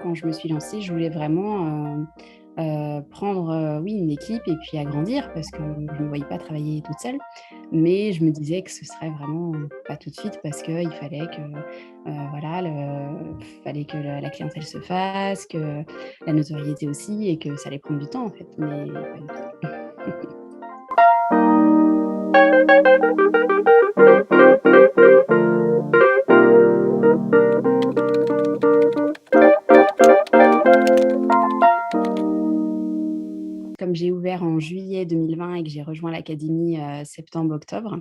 quand je me suis lancée, je voulais vraiment, prendre, oui, une équipe et puis agrandir parce que je ne me voyais pas travailler toute seule. Mais je me disais que ce serait vraiment pas tout de suite parce qu'il fallait que, voilà, fallait que la clientèle se fasse, que la notoriété aussi et que ça allait prendre du temps, en fait, mais pas du tout. Comme j'ai ouvert en juillet 2020 et que j'ai rejoint l'académie, septembre-octobre,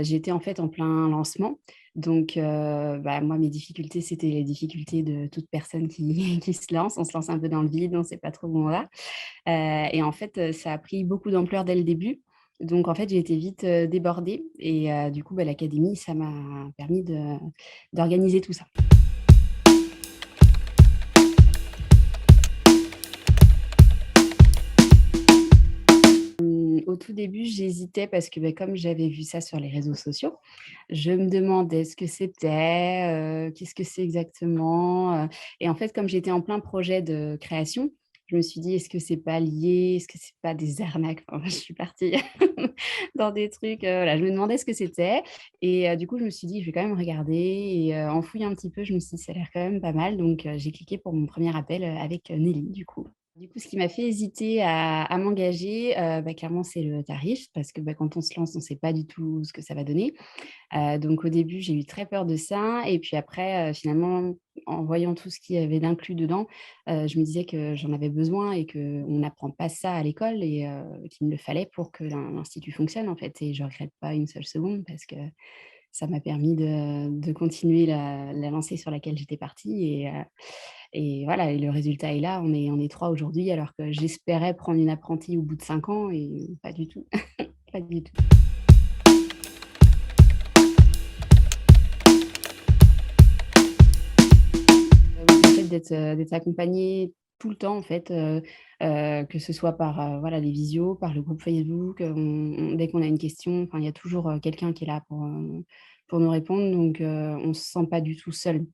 j'étais en fait en plein lancement. Donc, bah, moi, mes difficultés, c'était les difficultés de toute personne qui qui se lance. On se lance un peu dans le vide, on ne sait pas trop où on va. Et en fait, ça a pris beaucoup d'ampleur dès le début. Donc en fait, j'ai été vite, débordée et du coup, bah, l'académie, ça m'a permis d'organiser tout ça. Au tout début, j'hésitais parce que, beh, comme j'avais vu ça sur les réseaux sociaux, je me demandais ce que c'était, qu'est-ce que c'est exactement? Et en fait, comme j'étais en plein projet de création, je me suis dit: «Est-ce que c'est pas lié? Est-ce que c'est pas des arnaques?» Enfin, je suis partie dans des trucs, voilà, je me demandais ce que c'était et du coup, je me suis dit: «Je vais quand même regarder» et en fouillant un petit peu, je me suis dit: «Ça a l'air quand même pas mal», donc j'ai cliqué pour mon premier appel, avec, Nelly, du coup. Du coup, ce qui m'a fait hésiter à m'engager, bah, clairement, c'est le tarif parce que, bah, quand on se lance, on ne sait pas du tout ce que ça va donner. Donc au début, j'ai eu très peur de ça et puis après, finalement, en voyant tout ce qu'il y avait d'inclus dedans, je me disais que j'en avais besoin et qu'on n'apprend pas ça à l'école et qu'il me le fallait pour que l'institut fonctionne, en fait et je regrette pas une seule seconde parce que ça m'a permis de continuer la lancée sur laquelle j'étais partie et voilà et le résultat est là. On est 3 aujourd'hui alors que j'espérais prendre une apprentie au bout de 5 ans et pas du tout, pas du tout. Oui, le fait d'être accompagnée tout le temps en fait, que ce soit par, voilà les visios, par le groupe Facebook, dès qu'on a une question, enfin il y a toujours, quelqu'un qui est là pour nous répondre donc on se sent pas du tout seul.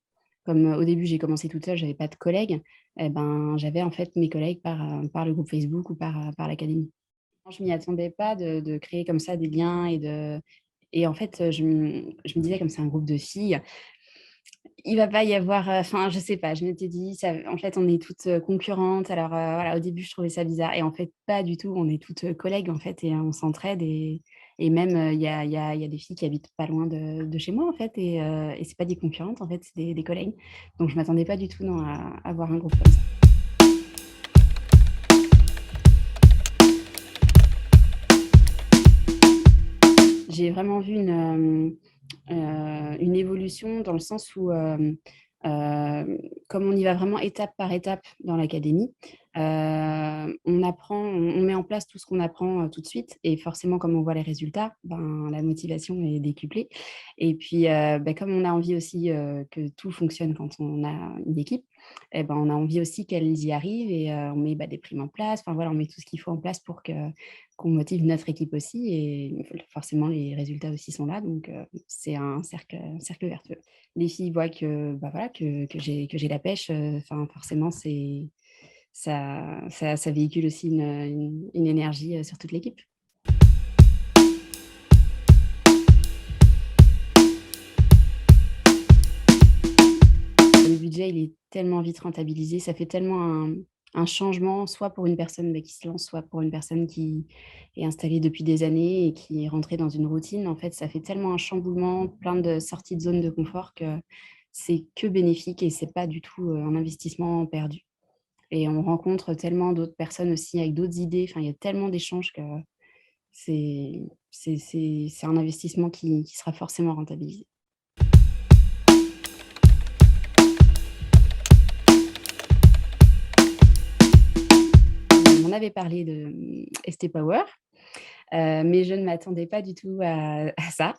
Comme, au début j'ai commencé toute seule, j'avais pas de collègues et ben, j'avais en fait mes collègues par le groupe Facebook ou par l'académie. Je m'y attendais pas de créer comme ça des liens et en fait, je me disais comme c'est un groupe de filles, il va pas y avoir, enfin, je sais pas, je m'étais dit: «Ça en fait, on est toutes, concurrentes». Alors, voilà, au début, je trouvais ça bizarre et en fait, pas du tout. On est toutes, collègues, en fait et on s'entraide et même, il y a des filles qui habitent pas loin de chez moi, en fait et c'est pas des concurrentes, en fait, c'est des collègues. Donc je m'attendais pas du tout, non, à avoir un groupe comme ça. J'ai vraiment vu une évolution dans le sens où, comme on y va vraiment étape par étape dans l'académie, on met en place tout ce qu'on apprend, tout de suite et forcément comme on voit les résultats, ben, la motivation est décuplée et puis, bah, comme on a envie aussi, que tout fonctionne quand on a une équipe et ben, on a envie aussi qu'elles y arrivent et on met, bah, des primes en place, enfin voilà, on met tout ce qu'il faut en place pour qu'on motive notre équipe aussi et forcément les résultats aussi sont là donc c'est un cercle vertueux. Les filles voient que, bah, voilà, que j'ai la pêche, enfin forcément ça véhicule aussi une énergie, sur toute l'équipe. Le budget, il est tellement vite rentabilisé, ça fait tellement un changement, soit pour une personne, bah, qui se lance, soit pour une personne qui est installée depuis des années et qui est rentrée dans une routine. En fait, ça fait tellement un chamboulement, plein de sorties de zone de confort que c'est que bénéfique et c'est pas du tout, un investissement perdu et on rencontre tellement d'autres personnes aussi avec d'autres idées, enfin, il y a tellement d'échanges que c'est un investissement qui sera forcément rentabilisé. On m'en avait parlé de, ST Power. Mais je ne m'attendais pas du tout à ça.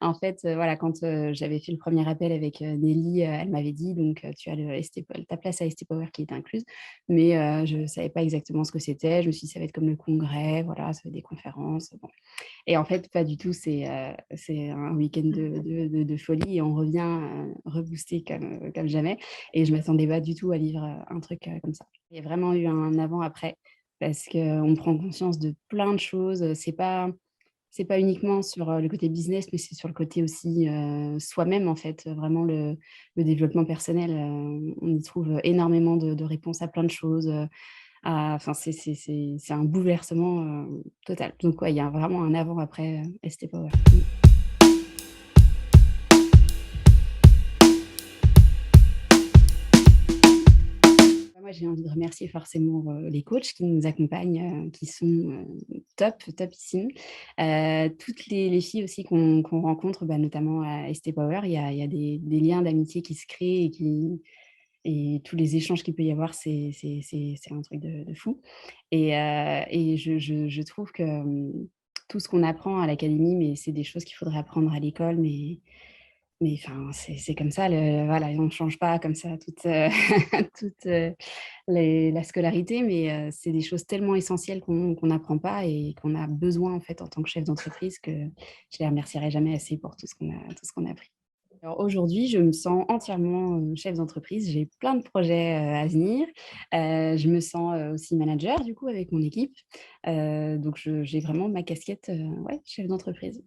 En fait, voilà, quand, j'avais fait le premier appel avec, Nelly, elle m'avait dit donc: «Tu as le ST Pow ta place à ST Power qui est incluse». Mais, je ne savais pas exactement ce que c'était. Je me suis dit: «Ça va être comme le congrès, voilà, ça va être des conférences», bon. Et en fait, pas du tout, c'est un week-end de folie et on revient, reboosté comme jamais et je m'attendais pas du tout à vivre, un truc, comme ça. Il y a vraiment eu un avant-après parce qu'on prend conscience de plein de choses, c'est pas uniquement sur, le côté business, mais c'est sur le côté aussi, soi-même en fait, vraiment le développement personnel, on y trouve énormément de réponses à plein de choses, enfin c'est un bouleversement, total. Donc ouais, il y a vraiment un avant-après, ST Power. Mmh. Bah, moi, j'ai envie de remercier forcément, les coachs qui nous accompagnent, qui sont, top, topissimes. Toutes les filles aussi qu'on rencontre, bah, notamment à ST Power, il y a des liens d'amitié qui se créent et tous les échanges qu'il peut y avoir, c'est un truc de fou et je trouve que, tout ce qu'on apprend à l'académie, mais c'est des choses qu'il faudrait apprendre à l'école, mais enfin, c'est comme ça, voilà, on ne change pas comme ça toute, toute, la scolarité, mais c'est des choses tellement essentielles qu'on n'apprend pas et qu'on a besoin, en fait, en tant que chef d'entreprise que je les remercierai jamais assez pour tout ce qu'on a appris. Alors aujourd'hui, je me sens entièrement, chef d'entreprise. J'ai plein de projets, à venir. Je me sens, aussi manager du coup avec mon équipe. Donc j'ai vraiment ma casquette, ouais, chef d'entreprise.